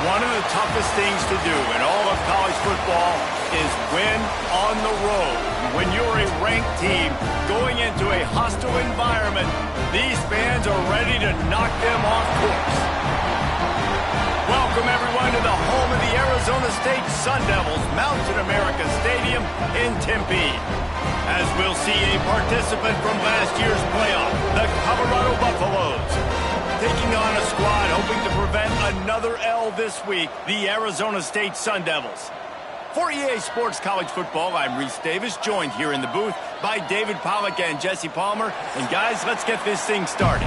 One of the toughest things to do in all of college football is win on the road. When you're a ranked team going into a hostile environment, these fans are ready to knock them off course. Welcome, everyone, to the home of the Arizona State Sun Devils, Mountain America Stadium in Tempe. As we'll see a participant from last year's playoff, the Colorado Buffaloes, taking on a squad hoping to prevent another L this week, the Arizona State Sun Devils. For EA Sports College Football, I'm Reese Davis, joined here in the booth by David Pollack and Jesse Palmer. And guys, let's get this thing started.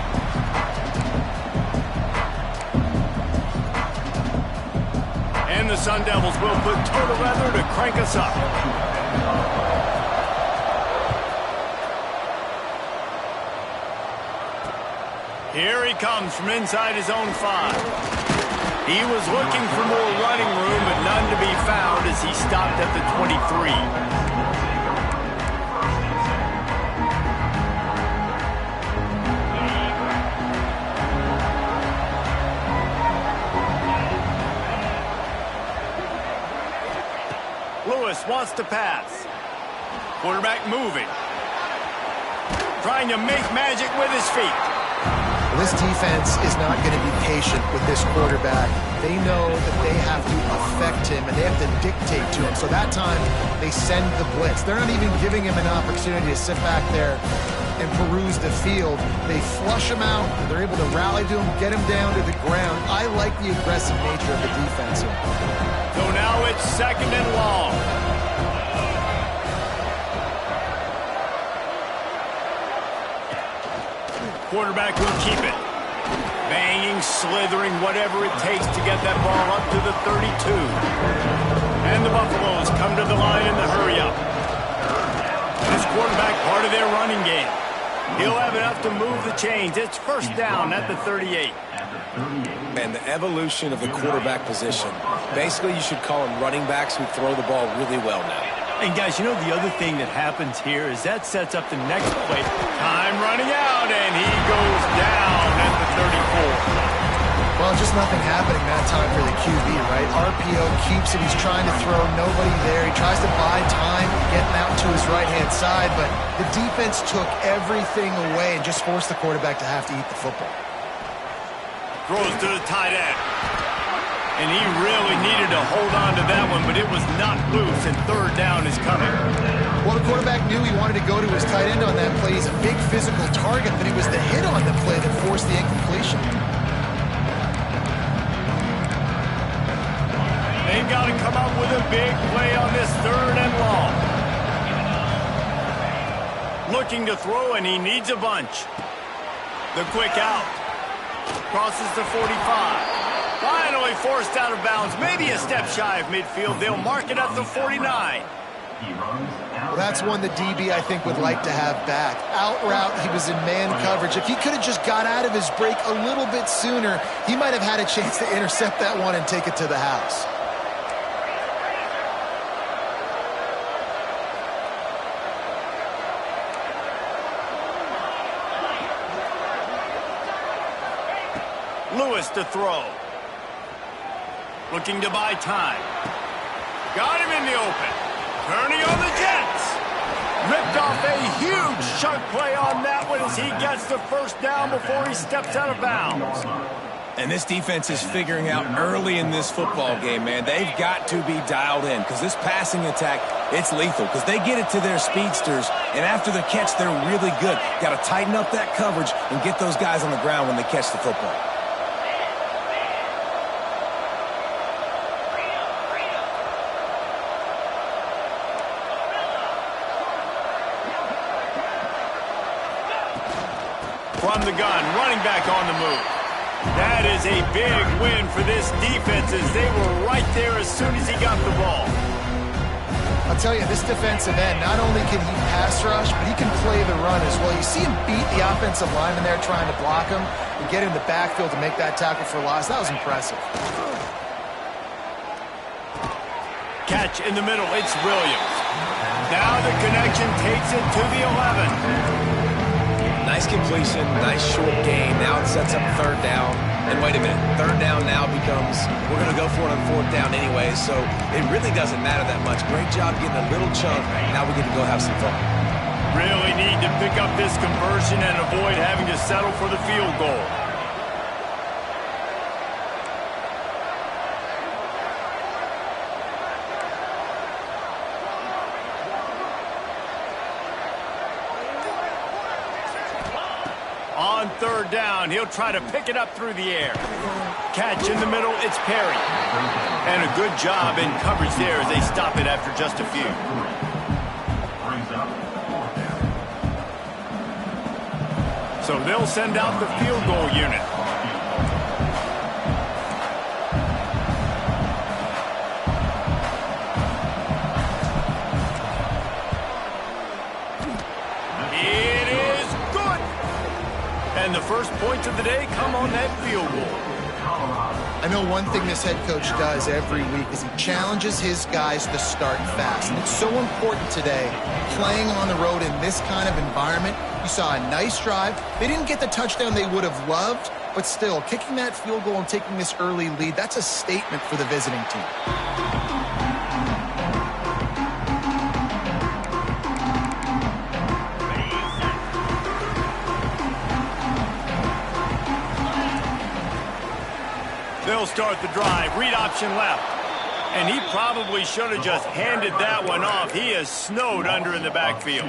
And the Sun Devils will put total leather to crank us up. Here he comes from inside his own 5. He was looking for more running room, but none to be found as he stopped at the 23. Lewis wants to pass. Quarterback moving. Trying to make magic with his feet. This defense is not going to be patient with this quarterback. They know that they have to affect him and they have to dictate to him. So that time, they send the blitz. They're not even giving him an opportunity to sit back there and peruse the field. They flush him out. They're able to rally to him, get him down to the ground. I like the aggressive nature of the defense here. So now it's 2nd and long. Quarterback will keep it. Banging, slithering, whatever it takes to get that ball up to the 32. And the Buffaloes come to the line in the hurry-up. This quarterback, part of their running game. He'll have enough to move the chains. It's 1st down at the 38. And the evolution of the quarterback position. Basically, you should call them running backs who throw the ball really well now. And guys, you know the other thing that happens here is that sets up the next play. Time running out, and he goes down at the 34. Well, just nothing happening that time for the QB, right? RPO keeps it. He's trying to throw, nobody there. He tries to buy time, getting out to his right-hand side, but the defense took everything away and just forced the quarterback to have to eat the football. Throws to the tight end. And he really needed to hold on to that one, but it was not loose, and 3rd down is coming. Well, the quarterback knew he wanted to go to his tight end on that play. He's a big physical target, but it was the hit on the play that forced the incompletion. They've got to come up with a big play on this 3rd and long. Looking to throw, and he needs a bunch. The quick out. Crosses the 45. Finally forced out of bounds, maybe a step shy of midfield. They'll mark it at the 49. Well, that's one the DB, I think, would like to have back. Out route, he was in man coverage. If he could have just got out of his break a little bit sooner, he might have had a chance to intercept that one and take it to the house. Lewis to throw. Looking to buy time. Got him in the open. Turning on the Jets. Ripped off a huge chunk play on that one as he gets the first down before he steps out of bounds. And this defense is figuring out early in this football game, man. They've got to be dialed in because this passing attack, it's lethal because they get it to their speedsters, and after the catch, they're really good. Got to tighten up that coverage and get those guys on the ground when they catch the football. From the gun, running back on the move. That is a big win for this defense as they were right there as soon as he got the ball. I'll tell you, this defensive end, not only can he pass rush, but he can play the run as well. You see him beat the offensive lineman there trying to block him and get in the backfield to make that tackle for loss. That was impressive. Catch in the middle, it's Williams. Now the connection takes it to the 11. Nice completion, nice short gain. Now it sets up third down. And wait a minute, third down now becomes, we're going to go for it on fourth down anyway, so it really doesn't matter that much. Great job getting a little chunk. Now we get to go have some fun. Really need to pick up this conversion and avoid having to settle for the field goal. On third down, he'll try to pick it up through the air. Catch in the middle, it's Perry. And a good job in coverage there as they stop it after just a few. So they'll send out the field goal unit. And the first points of the day come on that field goal. I know one thing this head coach does every week is he challenges his guys to start fast. And it's so important today, playing on the road in this kind of environment. You saw a nice drive. They didn't get the touchdown they would have loved, but still, kicking that field goal and taking this early lead, that's a statement for the visiting team. They'll start the drive. Read option left. And he probably should have just handed that one off. He is snowed under in the backfield.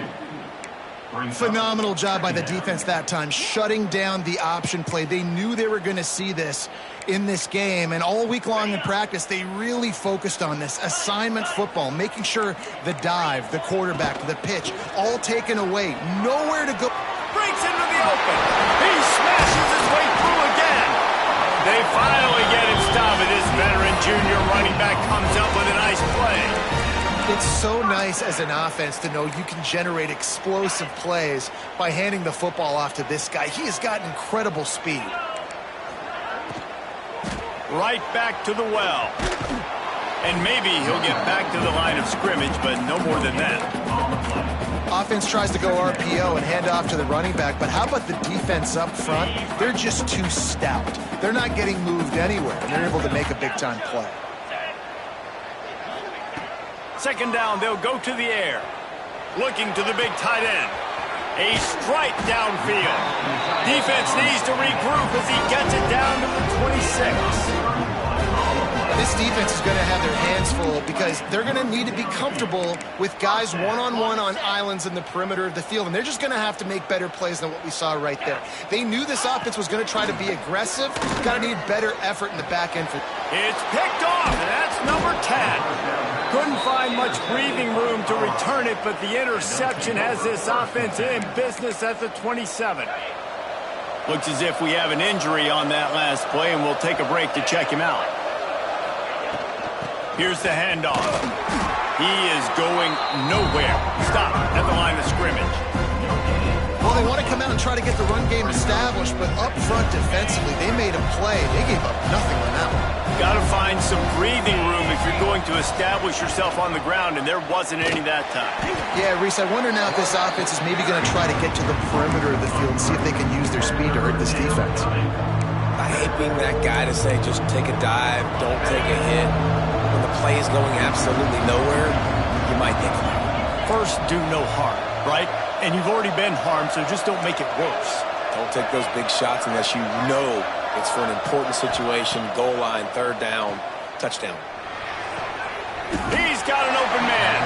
Phenomenal job by the defense that time, shutting down the option play. They knew they were going to see this in this game, and all week long in practice, they really focused on this assignment football, making sure the dive, the quarterback, the pitch, all taken away. Nowhere to go. Breaks into the open. He smashes his way through again. They finally get him stopped, and this veteran junior running back comes up with a nice play. It's so nice as an offense to know you can generate explosive plays by handing the football off to this guy. He has got incredible speed. Right back to the well. And maybe he'll get back to the line of scrimmage, but no more than that. Offense tries to go RPO and hand off to the running back, but how about the defense up front? They're just too stout. They're not getting moved anywhere, and they're able to make a big-time play. Second down, they'll go to the air. Looking to the big tight end. A strike downfield. Defense needs to regroup as he gets it down to the 26. This defense is going to have their hands full because they're going to need to be comfortable with guys one-on-one on islands in the perimeter of the field, and they're just going to have to make better plays than what we saw right there. They knew this offense was going to try to be aggressive. Got to need better effort in the back end. It's picked off, and that's number 10. Couldn't find much breathing room to return it, but the interception has this offense in business at the 27. Looks as if we have an injury on that last play, and we'll take a break to check him out. Here's the handoff. He is going nowhere. Stop at the line of scrimmage. Well, they want to come out and try to get the run game established, but up front defensively, they made a play. They gave up nothing on that one. Got to find some breathing room if you're going to establish yourself on the ground, and there wasn't any that time. Yeah, Reese, I wonder now if this offense is maybe going to try to get to the perimeter of the field and see if they can use their speed to hurt this defense. I escaping that guy to say, just take a dive, don't take a hit. When the play is going absolutely nowhere, you might think of it. First, do no harm, right? And you've already been harmed, so just don't make it worse. Don't take those big shots unless you know it's for an important situation, goal line, third down, touchdown. He's got an open man.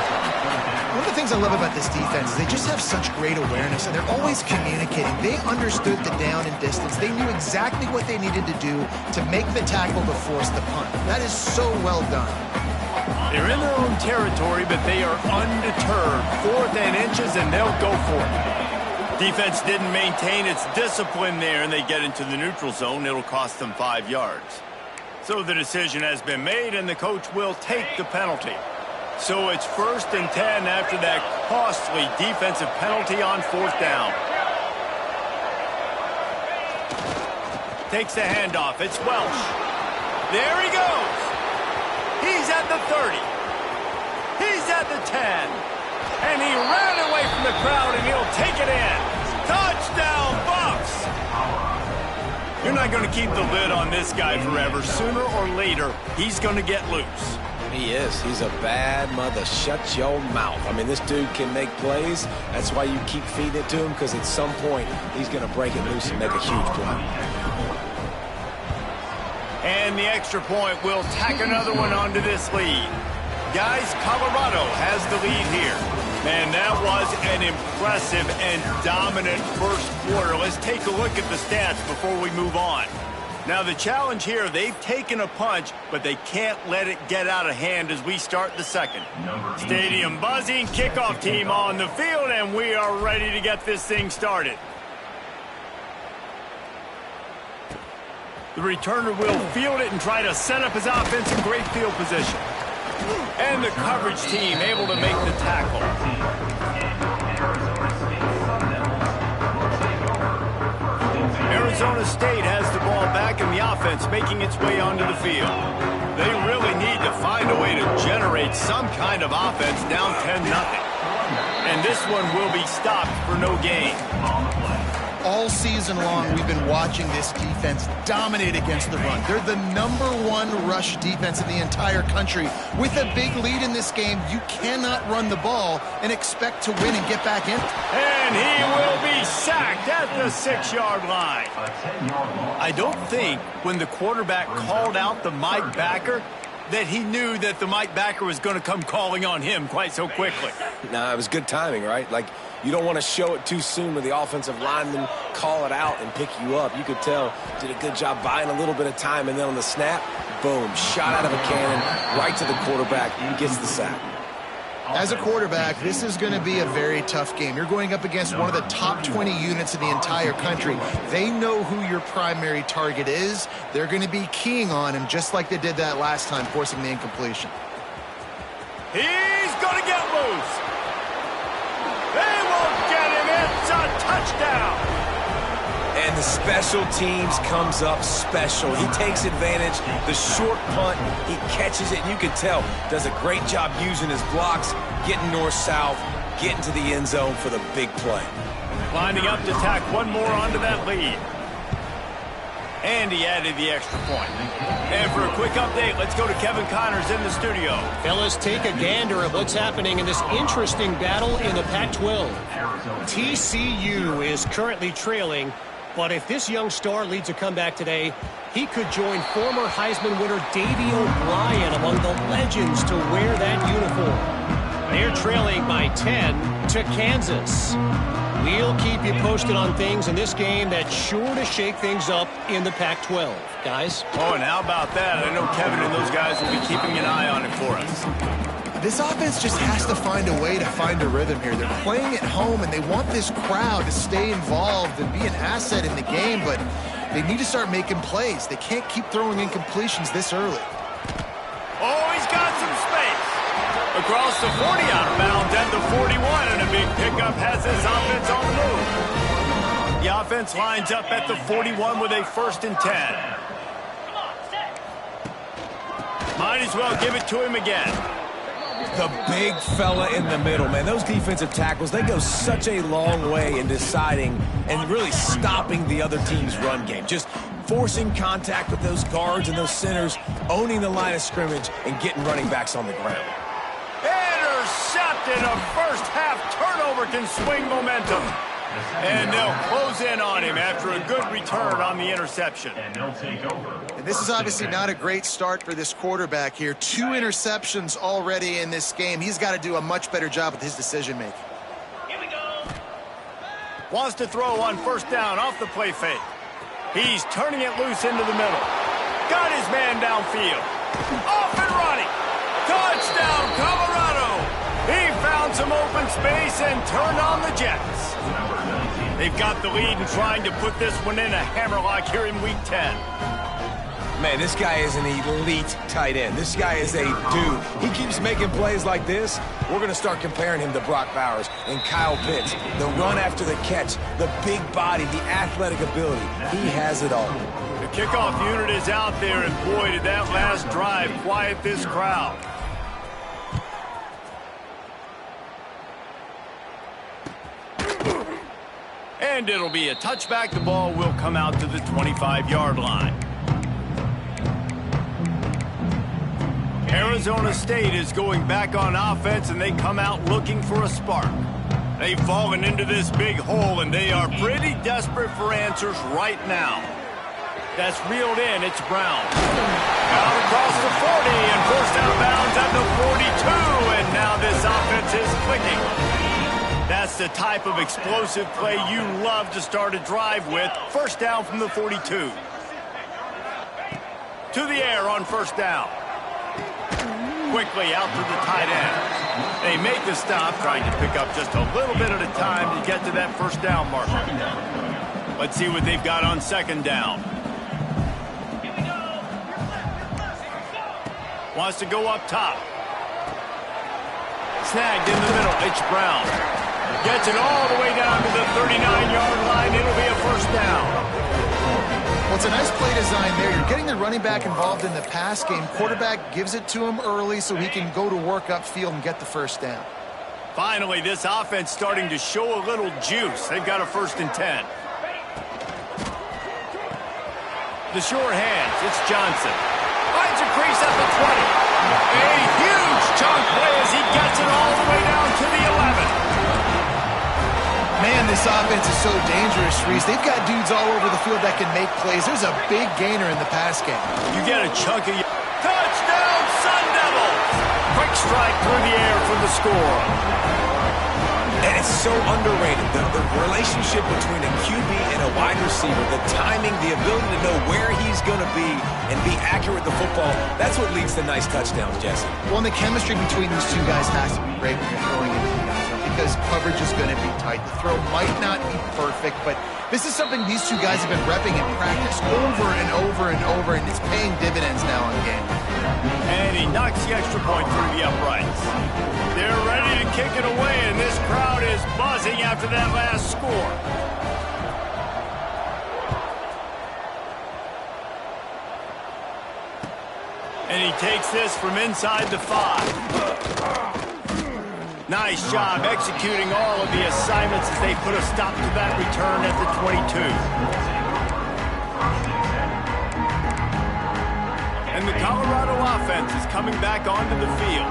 One of the things I love about this defense is they just have such great awareness, and they're always communicating. They understood the down and distance. They knew exactly what they needed to do to make the tackle to force the punt. That is so well done. They're in their own territory, but they are undeterred. 4th and inches, and they'll go for it. Defense didn't maintain its discipline there, and they get into the neutral zone. It'll cost them 5 yards. So the decision has been made, and the coach will take the penalty. So it's 1st and 10 after that costly defensive penalty on 4th down. Takes the handoff. It's Welsh. There he goes. He's at the 30. He's at the 10. And he ran away from the crowd, and he'll take it in. Touchdown, Buffs! You're not going to keep the lid on this guy forever. Sooner or later, he's going to get loose. He is. He's a bad mother. Shut your mouth. I mean, this dude can make plays. That's why you keep feeding it to him, because at some point, he's going to break it loose and make a huge play. And the extra point will tack another one onto this lead. Guys, Colorado has the lead here. Man, that was an impressive and dominant first quarter. Let's take a look at the stats before we move on. Now, the challenge here, they've taken a punch, but they can't let it get out of hand as we start the second. Stadium buzzing, kickoff team on the field, and we are ready to get this thing started. The returner will field it and try to set up his offense in great field position. And the coverage team able to make the tackle. Arizona State has the ball back in the offense, making its way onto the field. They really need to find a way to generate some kind of offense down 10-0. And this one will be stopped for no gain. All season long, we've been watching this defense dominate against the run. They're the #1 rush defense in the entire country. With a big lead in this game, you cannot run the ball and expect to win and get back in. And he will be sacked at the 6-yard line. I don't think when the quarterback called out the Mike backer that he knew that the Mike backer was going to come calling on him quite so quickly. Nah, it was good timing, right? Like, you don't want to show it too soon with the offensive lineman call it out and pick you up. You could tell, did a good job buying a little bit of time, and then on the snap, boom, shot out of a cannon, right to the quarterback, he gets the sack. As a quarterback, this is going to be a very tough game. You're going up against one of the top 20 units in the entire country. They know who your primary target is. They're going to be keying on him, just like they did that last time, forcing the incompletion. He's going to get loose. They won't get him. It's a touchdown. And the special teams comes up special. He takes advantage. The short punt, he catches it. And you can tell, does a great job using his blocks, getting north-south, getting to the end zone for the big play. Lining up to tack one more onto that lead. And he added the extra point. And for a quick update, let's go to Kevin Connors in the studio. Fellas, take a gander at what's happening in this interesting battle in the Pac-12. TCU is currently trailing, but if this young star leads a comeback today, he could join former Heisman winner Davey O'Brien among the legends to wear that uniform. They're trailing by 10 to Kansas. We'll keep you posted on things in this game that's sure to shake things up in the Pac-12. Guys? Oh, and how about that? I know Kevin and those guys will be keeping an eye on it for us. This offense just has to find a way to find a rhythm here. They're playing at home, and they want this crowd to stay involved and be an asset in the game, but they need to start making plays. They can't keep throwing incompletions this early. Oh, he's got some space. Across the 40 out of bounds at the 41, and a big pickup has his offense on the move. The offense lines up at the 41 with a 1st and 10. Might as well give it to him again. The big fella in the middle, man. Those defensive tackles, they go such a long way in deciding and really stopping the other team's run game. Just forcing contact with those guards and those centers, owning the line of scrimmage, and getting running backs on the ground. Intercepted. A first-half turnover can swing momentum. And they'll close in on him after a good return on the interception. And this is obviously not a great start for this quarterback here. 2 interceptions already in this game. He's got to do a much better job with his decision-making. Wants to throw on first down off the play fake. He's turning it loose into the middle. Got his man downfield. Off and running. Touchdown, Colorado. He found some open space and turned on the Jets. They've got the lead and trying to put this one in a hammerlock here in Week 10. Man, this guy is an elite tight end. This guy is a dude. He keeps making plays like this. We're going to start comparing him to Brock Bowers and Kyle Pitts. The run after the catch, the big body, the athletic ability. He has it all. The kickoff unit is out there, and boy, did that last drive quiet this crowd. And it'll be a touchback. The ball will come out to the 25-yard line. Arizona State is going back on offense, and they come out looking for a spark. They've fallen into this big hole, and they are pretty desperate for answers right now. That's reeled in. It's Brown. Out across the 40 and forced out of bounds at the 42, and now this offense is clicking. That's the type of explosive play you love to start a drive with. First down from the 42. To the air on first down. Quickly out to the tight end. They make the stop, trying to pick up just a little bit at a time to get to that first down marker. Let's see what they've got on second down. Wants to go up top. Snagged in the middle. It's Brown. Gets it all the way down to the 39-yard line. It'll be a first down. Well, it's a nice play design there. You're getting the running back involved in the pass game. Quarterback gives it to him early so he can go to work upfield and get the first down. Finally, this offense starting to show a little juice. They've got a 1st and 10. The sure hands. It's Johnson. Finds a crease at the 20. A huge chunk play as he gets it all the way down to the 11. Man, this offense is so dangerous, Reese. They've got dudes all over the field that can make plays. There's a big gainer in the pass game. You get a chunk of... Touchdown, Sun Devils! Quick strike through the air for the score. And it's so underrated. The relationship between a QB and a wide receiver, the timing, the ability to know where he's going to be and be accurate with the football, that's what leads to nice touchdowns, Jesse. Well, and the chemistry between these two guys has to be great when you're throwing into the end zone because coverage is going to be tight. The throw might not be perfect, but this is something these two guys have been repping in practice over and over and over, and it's paying dividends now in game. And he knocks the extra point through the uprights. They're ready to kick it away, and this crowd is buzzing after that last score. And he takes this from inside the 5. Nice job executing all of the assignments as they put a stop to that return at the 22. And the Colorado offense is coming back onto the field.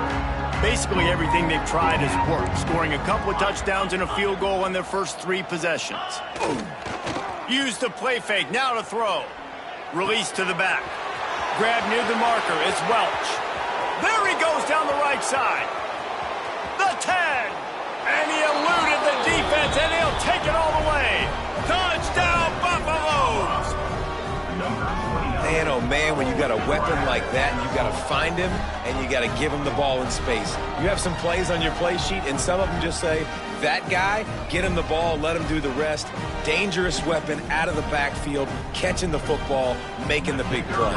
Basically everything they've tried has worked, scoring a couple of touchdowns and a field goal on their first 3 possessions. Use the play fake, now to throw. Release to the back. Grab near the marker, it's Welch. There he goes down the right side. The 10, and he eluded the defense, and he'll take it all the way. Touchdown, Buffaloes! Man, oh man, when you got a weapon like that, you got to find him, and you got to give him the ball in space. You have some plays on your play sheet, and some of them just say, that guy, get him the ball, let him do the rest. Dangerous weapon out of the backfield, catching the football, making the big play.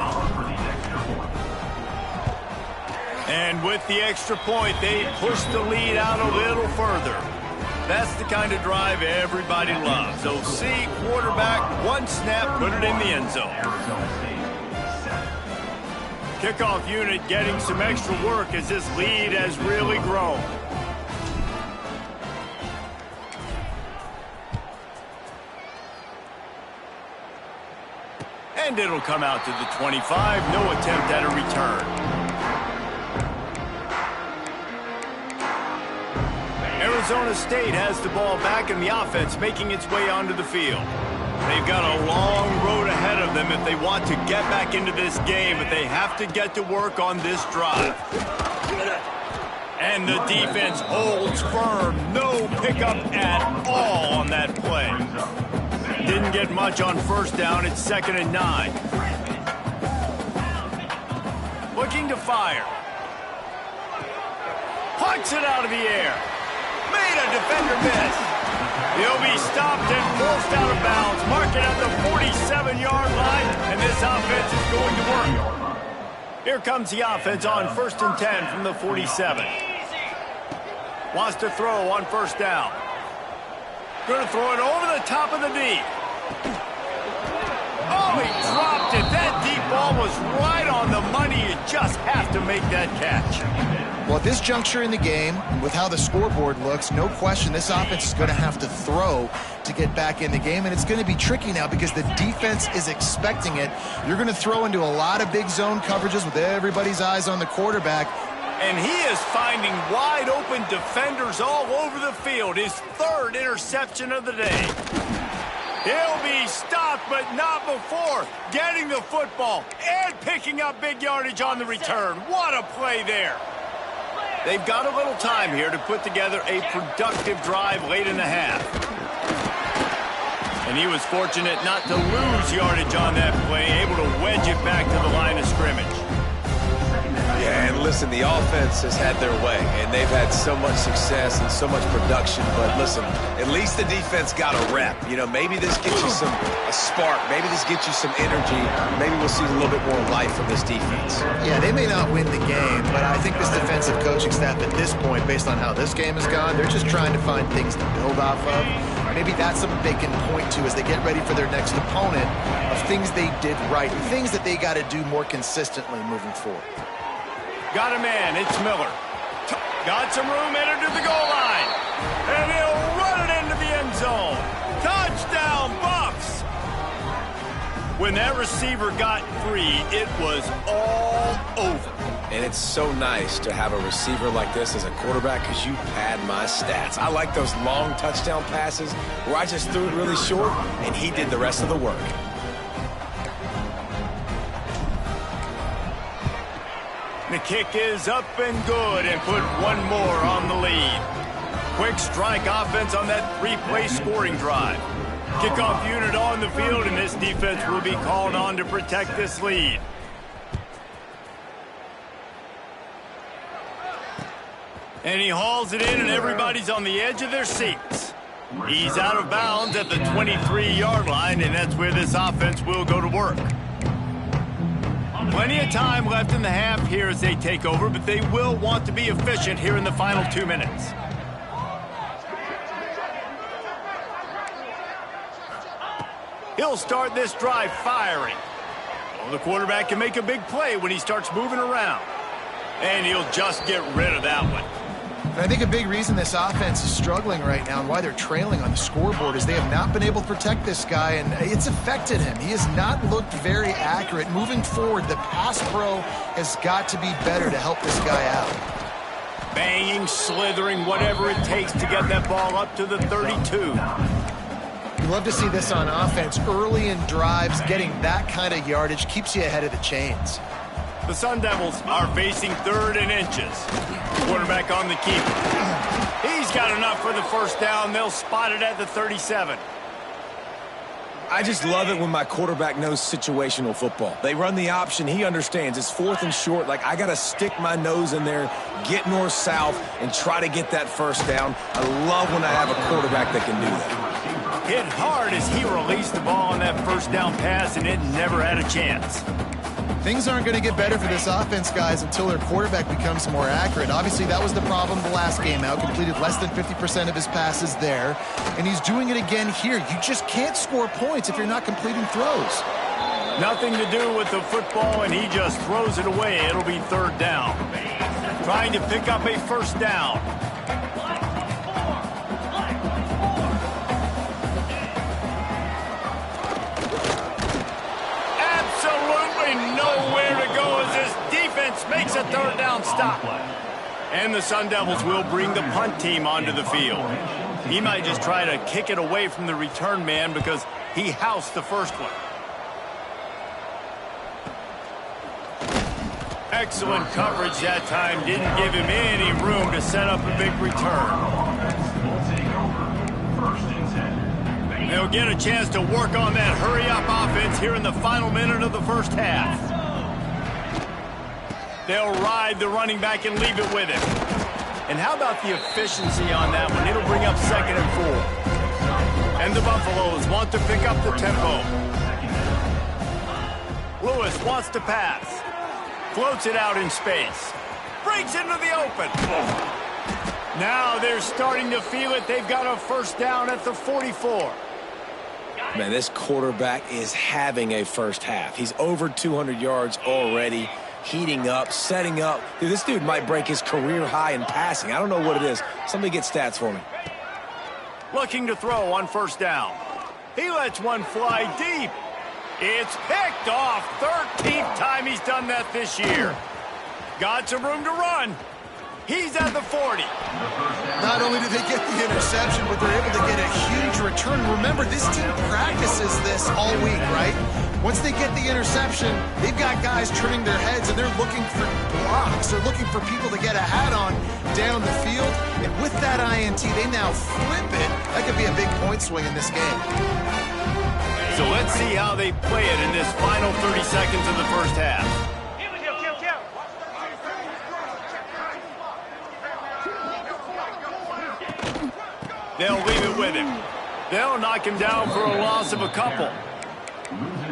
And with the extra point, they push the lead out a little further. That's the kind of drive everybody loves. So see quarterback, one snap, put it in the end zone. Kickoff unit getting some extra work as this lead has really grown. And it'll come out to the 25. No attempt at a return. Arizona State has the ball back in the offense, making its way onto the field. They've got a long road ahead of them if they want to get back into this game, but they have to get to work on this drive. And the defense holds firm. No pickup at all on that play. Didn't get much on first down. It's 2nd and 9. Looking to fire. Punts it out of the air. Made a defender miss. He'll be stopped and forced out of bounds. Mark it at the 47-yard line, and this offense is going to work. Here comes the offense on 1st and 10 from the 47. Wants to throw on first down. Going to throw it over the top of the D. Oh, he dropped it. That deep ball was right on the money. You just have to make that catch. Well, at this juncture in the game, with how the scoreboard looks, no question this offense is going to have to throw to get back in the game, and it's going to be tricky now because the defense is expecting it. You're going to throw into a lot of big zone coverages with everybody's eyes on the quarterback. And he is finding wide open defenders all over the field. His 3rd interception of the day. He'll be stopped, but not before getting the football and picking up big yardage on the return. What a play there. They've got a little time here to put together a productive drive late in the half. And he was fortunate not to lose yardage on that play, able to wedge it back to the line of scrimmage. Yeah, and listen, the offense has had their way, and they've had so much success and so much production. But listen, at least the defense got a rep. You know, maybe this gets you a spark. Maybe this gets you some energy. Maybe we'll see a little bit more life from this defense. Yeah, they may not win the game, but I think this defensive coaching staff at this point, based on how this game has gone, they're just trying to find things to build off of. Maybe that's something they can point to as they get ready for their next opponent of things they did right and things that they got to do more consistently moving forward. Got a man, it's Miller. Got some room, entered to the goal line. And he'll run it into the end zone. Touchdown, Buffs! When that receiver got free, it was all over. And it's so nice to have a receiver like this as a quarterback because you pad my stats. I like those long touchdown passes where I just threw it really short and he did the rest of the work. The kick is up and good and put one more on the lead. Quick strike offense on that 3-play scoring drive. Kickoff unit on the field, and this defense will be called on to protect this lead. And he hauls it in, and everybody's on the edge of their seats. He's out of bounds at the 23-yard line, and that's where this offense will go to work. Plenty of time left in the half here as they take over, but they will want to be efficient here in the final 2 minutes. He'll start this drive firing. Well, the quarterback can make a big play when he starts moving around. And he'll just get rid of that one. And I think a big reason this offense is struggling right now and why they're trailing on the scoreboard is they have not been able to protect this guy, and it's affected him. He has not looked very accurate. Moving forward, the pass pro has got to be better to help this guy out. Banging, slithering, whatever it takes to get that ball up to the 32. You love to see this on offense. Early in drives, getting that kind of yardage keeps you ahead of the chains. The Sun Devils are facing 3rd and inches. Quarterback on the keeper. He's got enough for the first down. They'll spot it at the 37. I just love it when my quarterback knows situational football. They run the option. He understands. It's 4th and short. Like, I got to stick my nose in there, get north-south, and try to get that first down. I love when I have a quarterback that can do that. Hit hard as he released the ball on that first down pass, and it never had a chance. Things aren't going to get better for this offense, guys, until their quarterback becomes more accurate. Obviously, that was the problem the last game out. Completed less than 50% of his passes there. And he's doing it again here. You just can't score points if you're not completing throws. Nothing to do with the football, and he just throws it away. It'll be 3rd down. Trying to pick up a first down. third down stop. And the Sun Devils will bring the punt team onto the field. He might just try to kick it away from the return man because he housed the first one. Excellent coverage that time. Didn't give him any room to set up a big return. They'll get a chance to work on that hurry-up offense here in the final minute of the first half. They'll ride the running back and leave it with him. And how about the efficiency on that one? It'll bring up 2nd and 4. And the Buffaloes want to pick up the tempo. Lewis wants to pass. Floats it out in space. Breaks into the open. Now they're starting to feel it. They've got a first down at the 44. Man, this quarterback is having a first half. He's over 200 yards already, heating up, setting up. Dude, this dude might break his career high in passing. I don't know what it is. Somebody get stats for me. Looking to throw on first down. He lets one fly deep. It's picked off. 13th time he's done that this year. Got some room to run. He's at the 40. Not only did they get the interception, but they're able to get a huge return. Remember, this team practices this all week, right? Once they get the interception, they've got guys turning their heads, and they're looking for blocks. They're looking for people to get a hat on down the field. And with that INT, they now flip it. That could be a big point swing in this game. So let's see how they play it in this final 30 seconds of the first half. They'll leave it with him. They'll knock him down for a loss of a couple.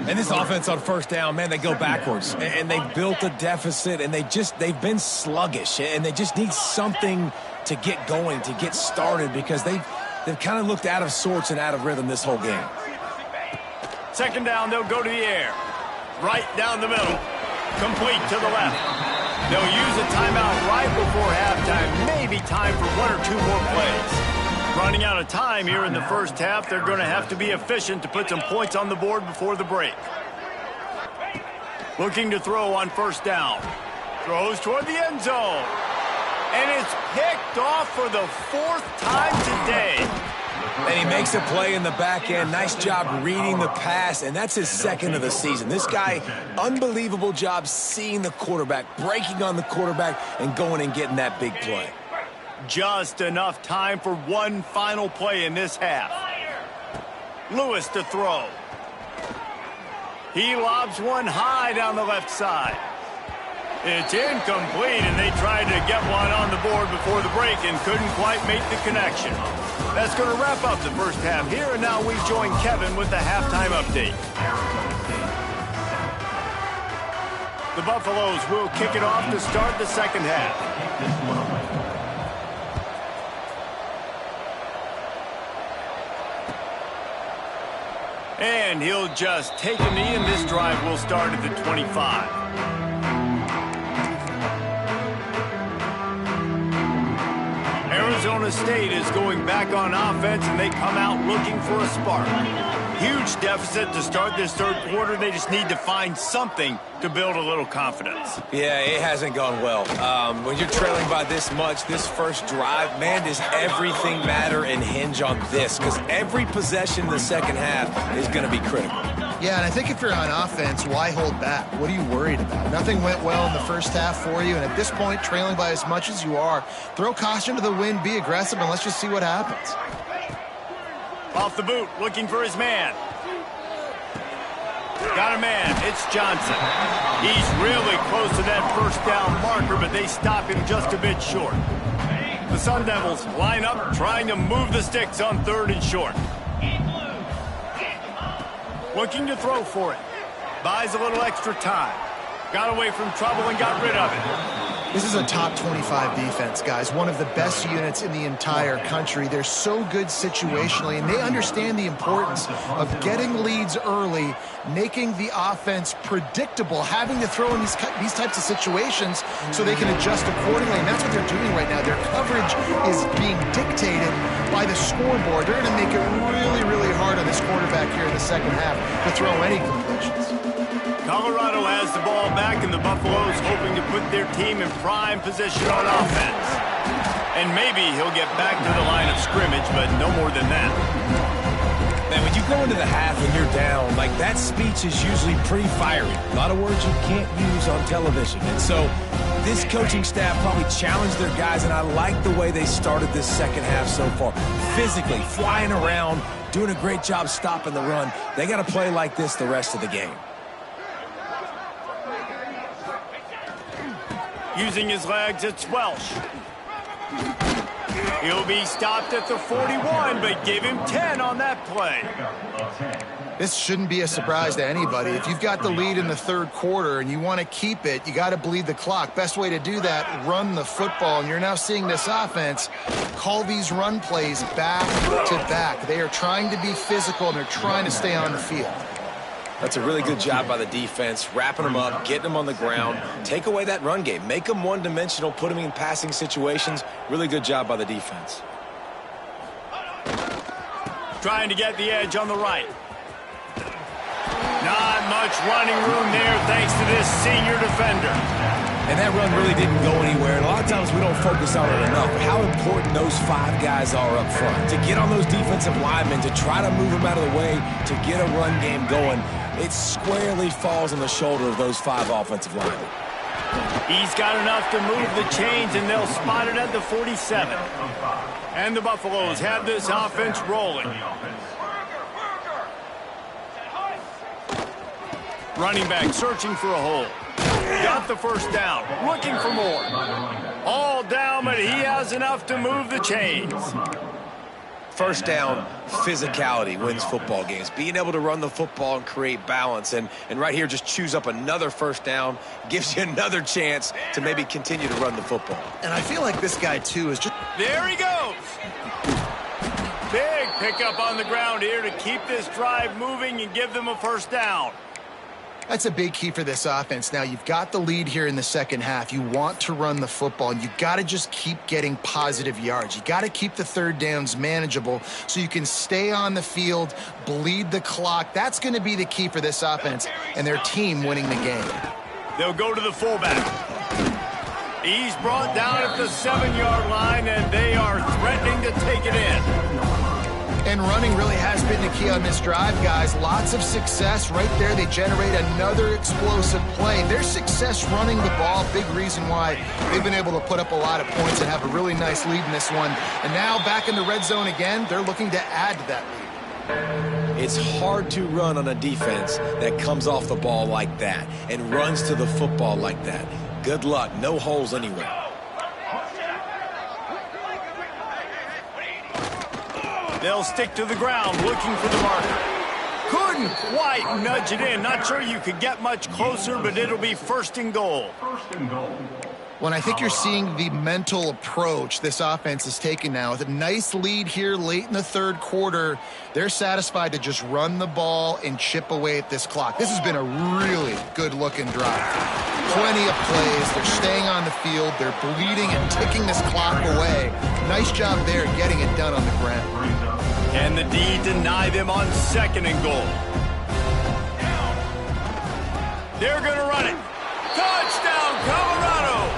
And this offense on first down, man, they go backwards. And they built a deficit, and they've been sluggish. And they just need something to get going, to get started, because they've kind of looked out of sorts and out of rhythm this whole game. Second down, they'll go to the air. Right down the middle. Complete to the left. They'll use a timeout right before halftime. Maybe time for 1 or 2 more plays. Running out of time here in the first half. They're going to have to be efficient to put some points on the board before the break. Looking to throw on first down. Throws toward the end zone. And it's picked off for the 4th time today. And he makes a play in the back end. Nice job reading the pass, and that's his 2nd of the season. This guy, unbelievable job seeing the quarterback, breaking on the quarterback, and going and getting that big play. Just enough time for one final play in this half. Lewis to throw. He lobs one high down the left side. It's incomplete, and they tried to get one on the board before the break and couldn't quite make the connection. That's going to wrap up the first half here, and now we join Kevin with the halftime update. The Buffaloes will kick it off to start the second half. And he'll just take a knee, and this drive will start at the 25. Arizona State is going back on offense, and they come out looking for a spark. Huge deficit to start this third quarter. They just need to find something to build a little confidence. Yeah, it hasn't gone well. When you're trailing by this much, this first drive, man, does everything matter and hinge on this, because every possession in the second half is going to be critical. Yeah, and I think if you're on offense, why hold back? What are you worried about? Nothing went well in the first half for you, and at this point, trailing by as much as you are, throw caution to the wind, be aggressive, and let's just see what happens. Off the boot, looking for his man. Got a man, it's Johnson. He's really close to that first down marker, but they stop him just a bit short. The Sun Devils line up, trying to move the sticks on 3rd and short. Looking to throw for it. Buys a little extra time. Got away from trouble and got rid of it. This is a top 25 defense, guys. One of the best units in the entire country. They're so good situationally, and they understand the importance of getting leads early, making the offense predictable, having to throw in these types of situations so they can adjust accordingly, and that's what they're doing right now. Their coverage is being dictated by the scoreboard. They're going to make it really, really hard on this quarterback here in the second half to throw any completions. Colorado has the ball back, and the Buffaloes hoping to put their team in prime position on offense. And maybe he'll get back to the line of scrimmage, but no more than that. Man, when you go into the half and you're down, like, that speech is usually pretty fiery. A lot of words you can't use on television. And so this coaching staff probably challenged their guys, and I like the way they started this second half so far. Physically, flying around, doing a great job stopping the run. They got to play like this the rest of the game. Using his legs, it's Welsh. He'll be stopped at the 41, but give him 10 on that play. This shouldn't be a surprise to anybody. If you've got the lead in the third quarter and you want to keep it, you got to bleed the clock. Best way to do that, run the football. And you're now seeing this offense call these run plays back to back. They are trying to be physical, and they're trying to stay on the field. That's a really good job by the defense, wrapping them up, getting them on the ground. Take away that run game. Make them one-dimensional, put them in passing situations. Really good job by the defense. Trying to get the edge on the right. Not much running room there thanks to this senior defender. And that run really didn't go anywhere. And a lot of times we don't focus on it enough. How important those 5 guys are up front. To get on those defensive linemen, to try to move them out of the way, to get a run game going, it squarely falls on the shoulder of those 5 offensive linemen. He's got enough to move the chains, and they'll spot it at the 47. And the Buffaloes have this offense rolling. Running back searching for a hole. Got the first down. Looking for more. All down, but he has enough to move the chains. First down, physicality wins football games. Being able to run the football and create balance. And right here, just choose up another first down. Gives you another chance to maybe continue to run the football. And I feel like this guy, too, is just... There he goes. Big pickup on the ground here to keep this drive moving and give them a first down. That's a big key for this offense. Now, you've got the lead here in the second half. You want to run the football, and you've got to just keep getting positive yards. You got to keep the third downs manageable so you can stay on the field, bleed the clock. That's going to be the key for this offense and their team winning the game. They'll go to the fullback. He's brought down at the 7-yard line, and they are threatening to take it in. And running really has been the key on this drive, guys. Lots of success right there. They generate another explosive play. Their success running the ball, big reason why they've been able to put up a lot of points and have a really nice lead in this one. And now back in the red zone again, they're looking to add to that lead. It's hard to run on a defense that comes off the ball like that and runs to the football like that. Good luck. No holes anywhere. They'll stick to the ground looking for the marker. Couldn't quite nudge it in. Not sure you could get much closer, but it'll be first and goal. When I think you're seeing the mental approach this offense is taking now. With a nice lead here late in the third quarter, they're satisfied to just run the ball and chip away at this clock. This has been a really good-looking drive. Plenty of plays. They're staying on the field. They're bleeding and ticking this clock away. Nice job there getting it done on the ground. Can the D deny them on second and goal? They're going to run it. Touchdown, Colorado!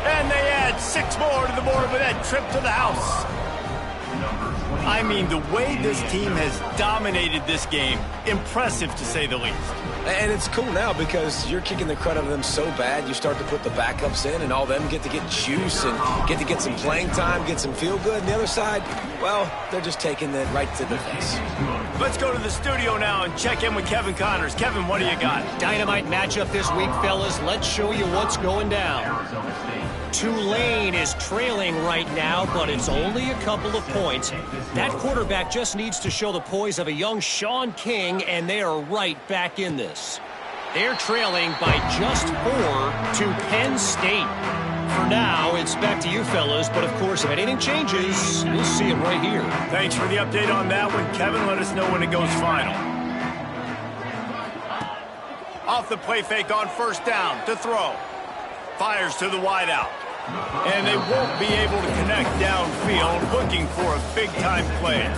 And they add 6 more to the board with that trip to the house. I mean, the way this team has dominated this game, impressive to say the least. And it's cool now because you're kicking the crud out of them so bad, you start to put the backups in, and all them get to get juice and get to get some playing time, get some feel good. And the other side, well, they're just taking it right to the face. Let's go to the studio now and check in with Kevin Connors. Kevin, what do you got? Dynamite matchup this week, fellas. Let's show you what's going down. Tulane is trailing right now, but it's only a couple of points. That quarterback just needs to show the poise of a young Sean King, and they are right back in this. They're trailing by just 4 to Penn State. For now, it's back to you, fellas, but of course, if anything changes, you'll see it right here. Thanks for the update on that one, Kevin. Let us know when it goes final. Off the play fake on first down to throw. Fires to the wideout. And they won't be able to connect downfield, looking for a big-time play.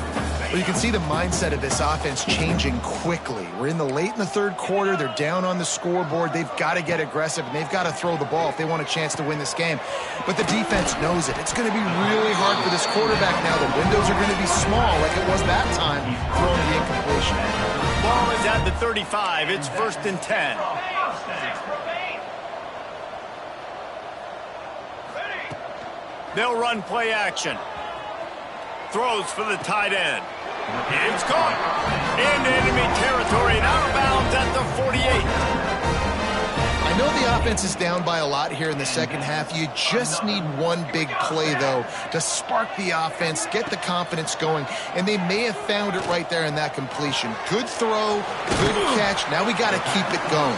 Well, you can see the mindset of this offense changing quickly. We're late in the third quarter. They're down on the scoreboard. They've got to get aggressive, and they've got to throw the ball if they want a chance to win this game. But the defense knows it. It's going to be really hard for this quarterback now. The windows are going to be small like it was that time throwing the incompletion. Ball is at the 35. It's 1st and 10. They'll run play action. Throws for the tight end. It's caught into enemy territory and out of bounds at the 48. I know the offense is down by a lot here in the second half. You just need one big play, though, to spark the offense, get the confidence going, and they may have found it right there in that completion. Good throw, good catch. Now we got to keep it going.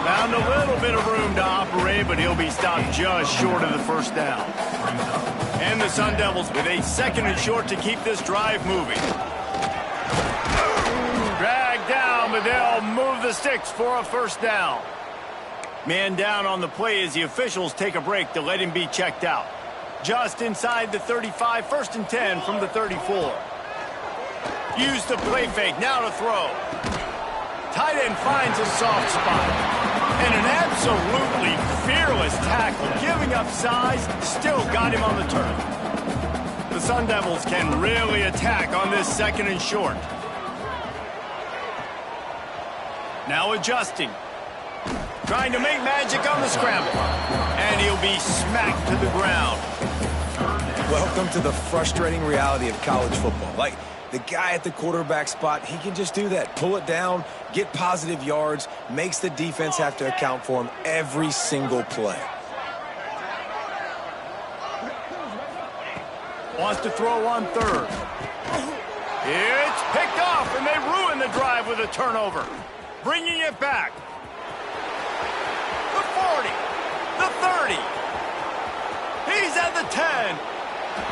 Found a little bit of room to operate, but he'll be stopped just short of the first down. And the Sun Devils with a 2nd and short to keep this drive moving. Dragged down, but they'll move the sticks for a first down. Man down on the play as the officials take a break to let him be checked out. Just inside the 35, 1st and 10 from the 34. Use the play fake, now to throw. Tight end finds a soft spot. And an absolutely fearless tackle, giving up size, still got him on the turn. The Sun Devils can really attack on this 2nd and short. Now adjusting. Trying to make magic on the scramble. And he'll be smacked to the ground. Welcome to the frustrating reality of college football. Like, the guy at the quarterback spot, he can just do that. Pull it down, get positive yards, makes the defense have to account for him every single play. Wants to throw on 3rd. It's picked off, and they ruin the drive with a turnover. Bringing it back. The 40. The 30. He's at the 10.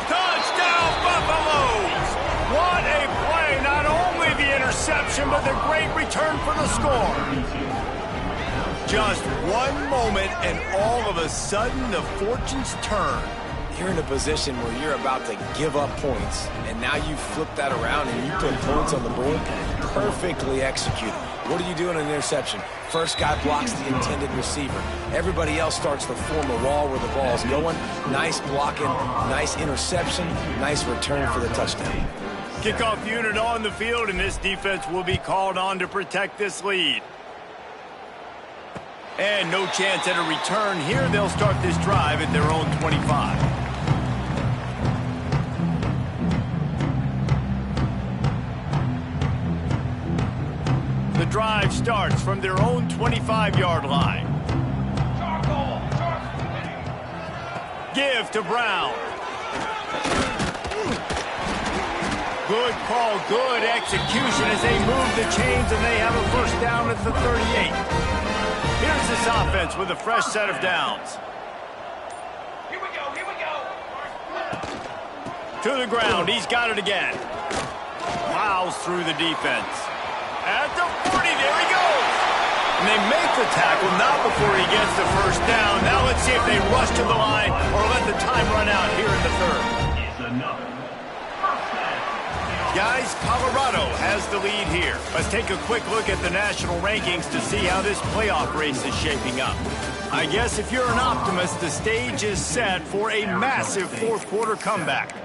Touchdown, Buffaloes! What a play! Not only the interception, but the great return for the score. Just one moment, and all of a sudden, the fortunes turn. You're in a position where you're about to give up points, and now you flip that around and you put points on the board. Perfectly executed. What do you do in an interception? First guy blocks the intended receiver. Everybody else starts to form a wall where the ball's going. Nice blocking, nice interception, nice return for the touchdown. Kickoff unit on the field, and this defense will be called on to protect this lead. And no chance at a return here. They'll start this drive at their own 25. The drive starts from their own 25-yard line. Give to Brown. Good call, good execution as they move the chains, and they have a first down at the 38. Here's this offense with a fresh set of downs. Here we go. To the ground, he's got it again. Plows through the defense. At the 40, there he goes. And they make the tackle, not before he gets the first down. Now let's see if they rush to the line or let the time run out here in the third. Guys, Colorado has the lead here. Let's take a quick look at the national rankings to see how this playoff race is shaping up. I guess if you're an optimist, the stage is set for a massive fourth quarter comeback.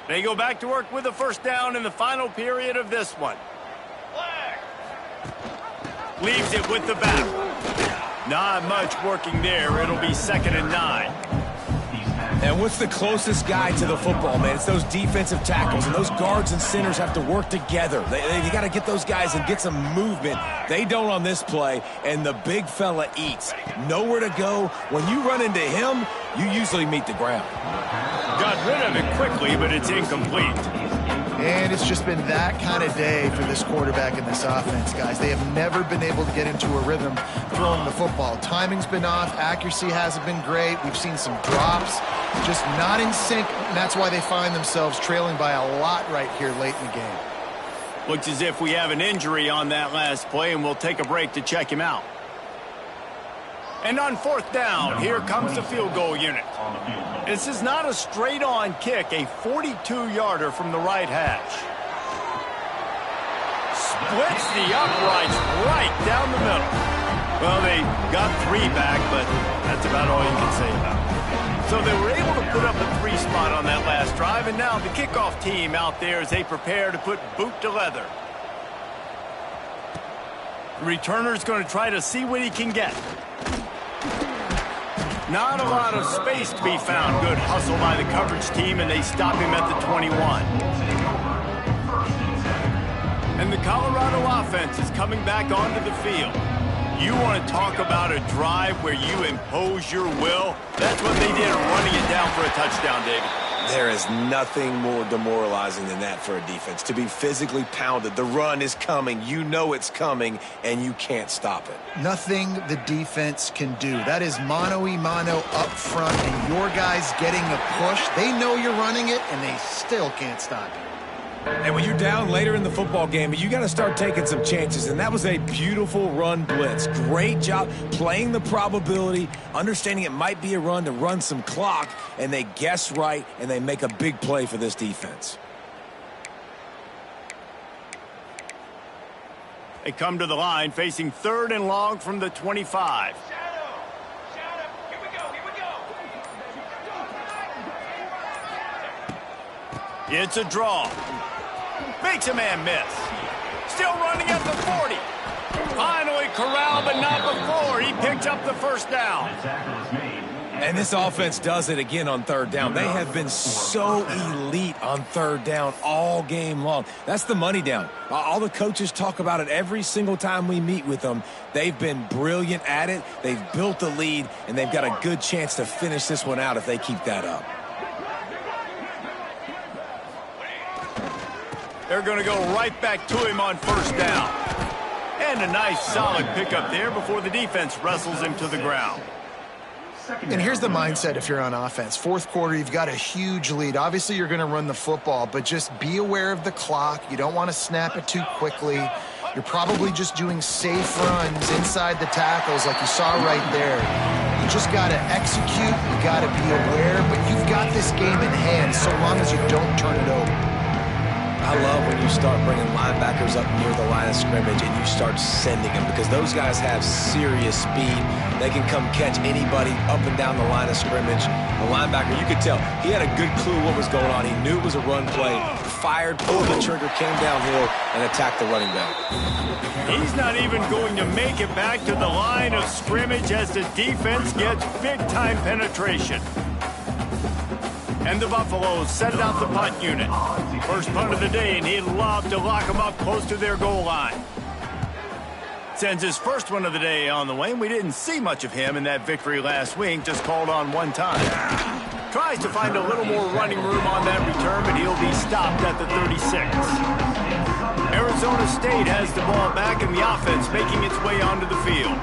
They go back to work with the first down in the final period of this one. Leaves it with the back. Not much working there. It'll be 2nd and 9. And what's the closest guy to the football, man? It's those defensive tackles, and those guards and centers have to work together. They got to get those guys and get some movement. They don't on this play, and the big fella eats. Nowhere to go. When you run into him, you usually meet the ground. Got rid of it quickly, but it's incomplete. And it's just been that kind of day for this quarterback and this offense, guys. They have never been able to get into a rhythm throwing the football. Timing's been off. Accuracy hasn't been great. We've seen some drops, just not in sync. And that's why they find themselves trailing by a lot right here late in the game. Looks as if we have an injury on that last play, and we'll take a break to check him out. And on fourth down, here comes the field goal unit. This is not a straight-on kick, a 42-yarder from the right hash. Splits the uprights right down the middle. Well, they got 3 back, but that's about all you can say about it. So they were able to put up a 3 spot on that last drive, and now the kickoff team out there as they prepare to put boot to leather. The returner's going to try to see what he can get. Not a lot of space to be found. Good hustle by the coverage team, and they stop him at the 21. And the Colorado offense is coming back onto the field. You want to talk about a drive where you impose your will? That's what they did, running it down for a touchdown, David. There is nothing more demoralizing than that for a defense. To be physically pounded. The run is coming. You know it's coming, and you can't stop it. Nothing the defense can do. That is mano-a-mano up front, and your guys getting a push. They know you're running it, and they still can't stop it. And when you're down later in the football game, you got to start taking some chances. And that was a beautiful run blitz. Great job playing the probability, understanding it might be a run to run some clock, and they guess right, and they make a big play for this defense. They come to the line facing 3rd and long from the 25. It's a draw. Makes a man miss. Still running at the 40. Finally corralled, but not before. He picked up the first down. And this offense does it again on 3rd down. They have been so elite on 3rd down all game long. That's the money down. All the coaches talk about it every single time we meet with them. They've been brilliant at it. They've built the lead, and they've got a good chance to finish this one out if they keep that up. They're going to go right back to him on 1st down. And a nice solid pickup there before the defense wrestles him to the ground. And here's the mindset if you're on offense. 4th quarter, you've got a huge lead. Obviously, you're going to run the football, but just be aware of the clock. You don't want to snap it too quickly. You're probably just doing safe runs inside the tackles like you saw right there. You just got to execute. You got to be aware, but you've got this game in hand so long as you don't turn it over. I love when you start bringing linebackers up near the line of scrimmage and you start sending them, because those guys have serious speed. They can come catch anybody up and down the line of scrimmage. The linebacker, you could tell, he had a good clue what was going on. He knew it was a run play, fired, pulled the trigger, came downhill, and attacked the running back. He's not even going to make it back to the line of scrimmage as the defense gets big-time penetration. And the Buffaloes send out the punt unit. First punt of the day, and he'd love to lock them up close to their goal line. Sends his first one of the day on the way, and we didn't see much of him in that victory last week, just called on one time. Tries to find a little more running room on that return, but he'll be stopped at the 36. Arizona State has the ball back, and the offense making its way onto the field.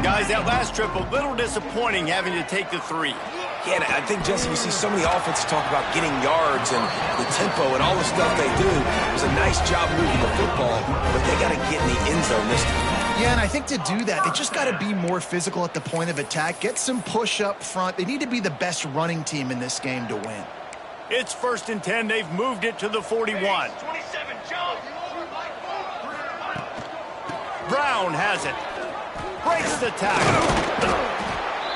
Guys, that last trip a little disappointing having to take the 3. Yeah, and I think, Jesse, you see so many offenses talk about getting yards and the tempo and all the stuff they do. It was a nice job moving the football, but they got to get in the end zone this time. Yeah, and I think to do that, they just got to be more physical at the point of attack, get some push up front. They need to be the best running team in this game to win. It's 1st and 10. They've moved it to the 41. 27, jump. Brown has it. Breaks the tackle.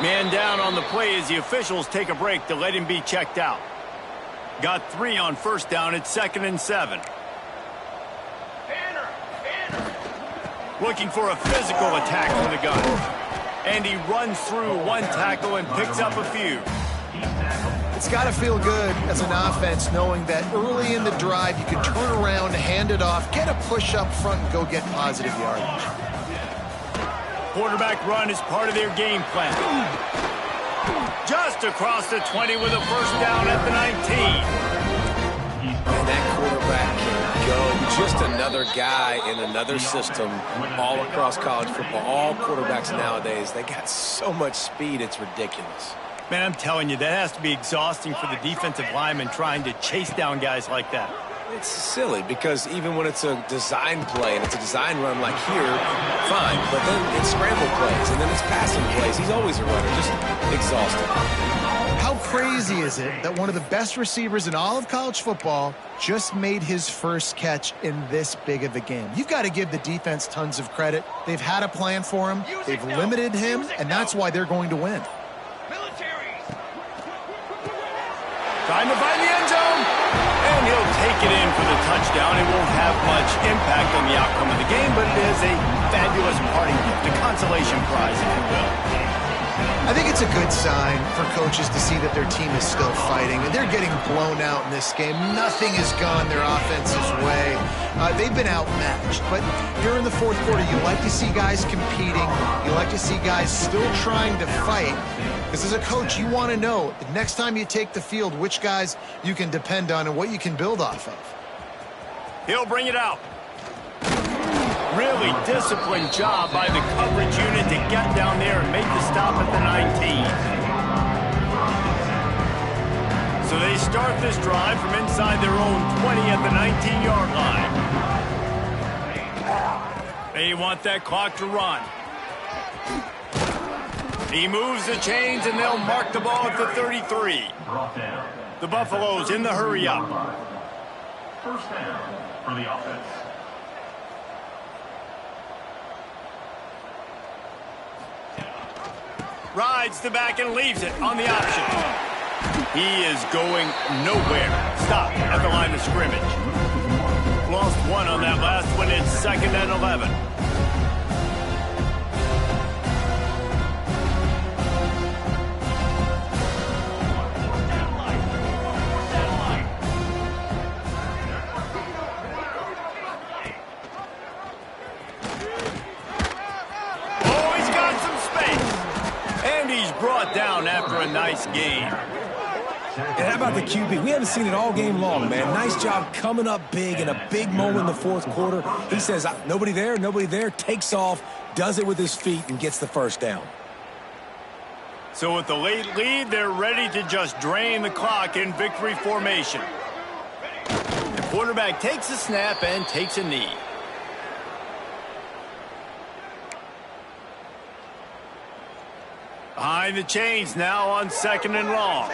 Man down on the play as the officials take a break to let him be checked out. Got 3 on 1st down. It's 2nd and 7. Looking for a physical attack from the gun. And he runs through one tackle and picks up a few. It's got to feel good as an offense knowing that early in the drive you can turn around, hand it off, get a push up front, and go get positive yardage. Quarterback run is part of their game plan. Just across the 20 with a 1st down at the 19. And that quarterback can go. Just another guy in another system all across college football. All quarterbacks nowadays, they got so much speed, it's ridiculous. Man, I'm telling you, that has to be exhausting for the defensive lineman trying to chase down guys like that. It's silly because even when it's a design play and it's a design run like here, fine. But then it's scramble plays and then it's passing plays. He's always a runner, just exhausted. How crazy is it that one of the best receivers in all of college football just made his first catch in this big of a game? You've got to give the defense tons of credit. They've had a plan for him. They've limited him, and that's why they're going to win. Trying to find the end zone. And he'll take it in for the touchdown. It won't have much impact on the outcome of the game, but it is a fabulous parting gift, a consolation prize, if you will. I think it's a good sign for coaches to see that their team is still fighting, and they're getting blown out in this game. Nothing has gone their offense's way. They've been outmatched, but during the fourth quarter, you like to see guys competing. You like to see guys still trying to fight. Because as a coach, you want to know, the next time you take the field, which guys you can depend on and what you can build off of. He'll bring it out. Really disciplined job by the coverage unit to get down there and make the stop at the 19. So they start this drive from inside their own 20 at the 19-yard line. They want that clock to run. He moves the chains, and they'll mark the ball at the 33. The Buffaloes in the hurry-up. First down for the offense. Rides the back and leaves it on the option. He is going nowhere. Stop at the line of scrimmage. Lost one on that last one. It's 2nd and 11. Brought down after a nice game. And how about the QB? We haven't seen it all game long, man. Nice job coming up big in a big moment in the fourth quarter. He says, nobody there, takes off, does it with his feet, and gets the first down. So with the late lead, they're ready to just drain the clock in victory formation. The quarterback takes a snap and takes a knee. Behind the chains now on 2nd and long.